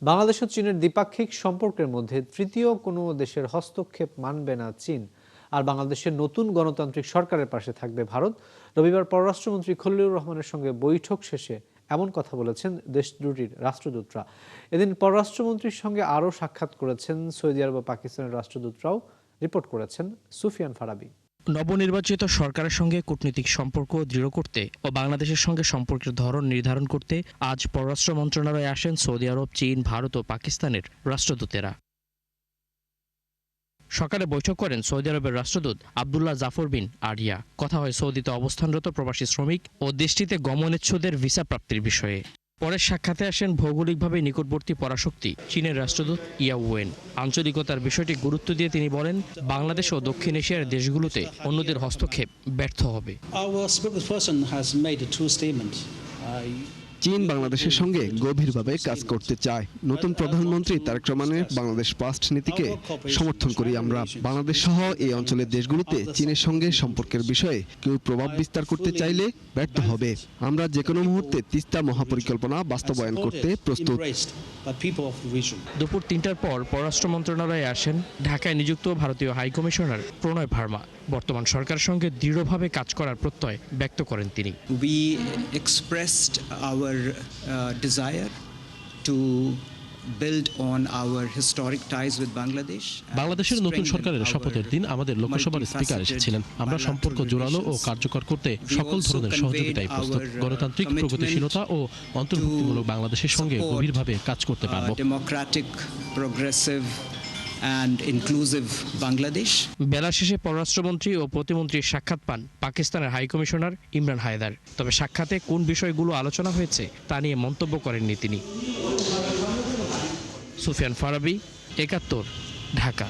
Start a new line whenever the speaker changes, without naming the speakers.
বাংলাদেশ ও চীনের দ্বিপাক্ষিক সম্পর্কের মধ্যে তৃতীয় কোনো দেশের হস্তক্ষেপ মানবে না চীন, আর বাংলাদেশের নতুন গণতান্ত্রিক সরকারের পাশে থাকবে ভারত। রবিবার পররাষ্ট্রমন্ত্রী খলিলুর রহমানের সঙ্গে বৈঠক শেষে এমন কথা বলেছেন দেশ দুটির রাষ্ট্রদূতরা। এদিন পররাষ্ট্রমন্ত্রীর সঙ্গে আরও সাক্ষাৎ করেছেন সৌদি আরব ও পাকিস্তানের রাষ্ট্রদূতরাও, রিপোর্ট করেছেন সুফিয়ান ফারাবি।
নবনির্বাচিত সরকারের সঙ্গে কূটনৈতিক সম্পর্ক দৃঢ় করতে ও বাংলাদেশের সঙ্গে সম্পর্কের ধরন নির্ধারণ করতে আজ পররাষ্ট্র মন্ত্রণালয়ে আসেন সৌদি আরব, চীন, ভারত ও পাকিস্তানের রাষ্ট্রদূতেরা। সকালে বৈঠক করেন সৌদি আরবের রাষ্ট্রদূত আবদুল্লাহ জাফর বিন আরিয়া। কথা হয় সৌদিতে অবস্থানরত প্রবাসী শ্রমিক ও দেশটিতে গমনেচ্ছুদের ভিসা প্রাপ্তির বিষয়ে। পরের সাক্ষাতে আসেন ভৌগোলিকভাবে নিকটবর্তী পরাশক্তি চীনের রাষ্ট্রদূত ইয়া ওয়েন। আঞ্চলিকতার বিষয়টি গুরুত্ব দিয়ে তিনি বলেন, বাংলাদেশ ও দক্ষিণ এশিয়ার দেশগুলোতে অন্যদের হস্তক্ষেপ ব্যর্থ হবে।
চীন বাংলাদেশের সঙ্গে গভীরভাবে কাজ করতে চায়। নতুন প্রধানমন্ত্রী তারেক রহমানের বাংলাদেশ ফার্স্ট নীতিকে সমর্থন করি আমরা। বাংলাদেশ সহ এই অঞ্চলের দেশগুলোতে চীনের সঙ্গে সম্পর্কের বিষয়ে কেউ প্রভাব বিস্তার করতে চাইলে ব্যর্থ হবে। আমরা যে কোনো মুহূর্তে তিস্তা মহাপরিকল্পনা বাস্তবায়ন করতে প্রস্তুত।
দুপুর ৩টার পর পররাষ্ট্র মন্ত্রণালয়ে আসেন ঢাকায় নিযুক্ত ভারতীয় হাইকমিশনার প্রণয় ভার্মা। বর্তমান সরকারের সঙ্গে দৃঢ়ভাবে কাজ করার প্রত্যয় ব্যক্ত করেন তিনি।
We expressed our desire to build on our historic ties with Bangladesh.
বাংলাদেশের নতুন সরকারের শপথের দিন আমাদের লোকসভার স্পিকার এসেছিলেন। আমরা সম্পর্ক জোরালো ও কার্যকর করতে সকল ধরনের সহযোগিতায় প্রস্তুত। গণতান্ত্রিক, প্রগতিশীলতা ও অন্তর্ভুক্তিমূলক বাংলাদেশের সঙ্গে গভীরভাবে কাজ করতে পারব।
Democratic, progressive and inclusive Bangladesh.
বেলা শেষে পররাষ্ট্রমন্ত্রী ও প্রতিমন্ত্রীর সাক্ষাৎ পান পাকিস্তানের হাইকমিশনার ইমরান হায়দার। তবে সাক্ষাতে কোন বিষয়গুলো আলোচনা হয়েছে তা নিয়ে মন্তব্য করেননি তিনি। সুফিয়ান ফারাবি, ৭১, ঢাকা।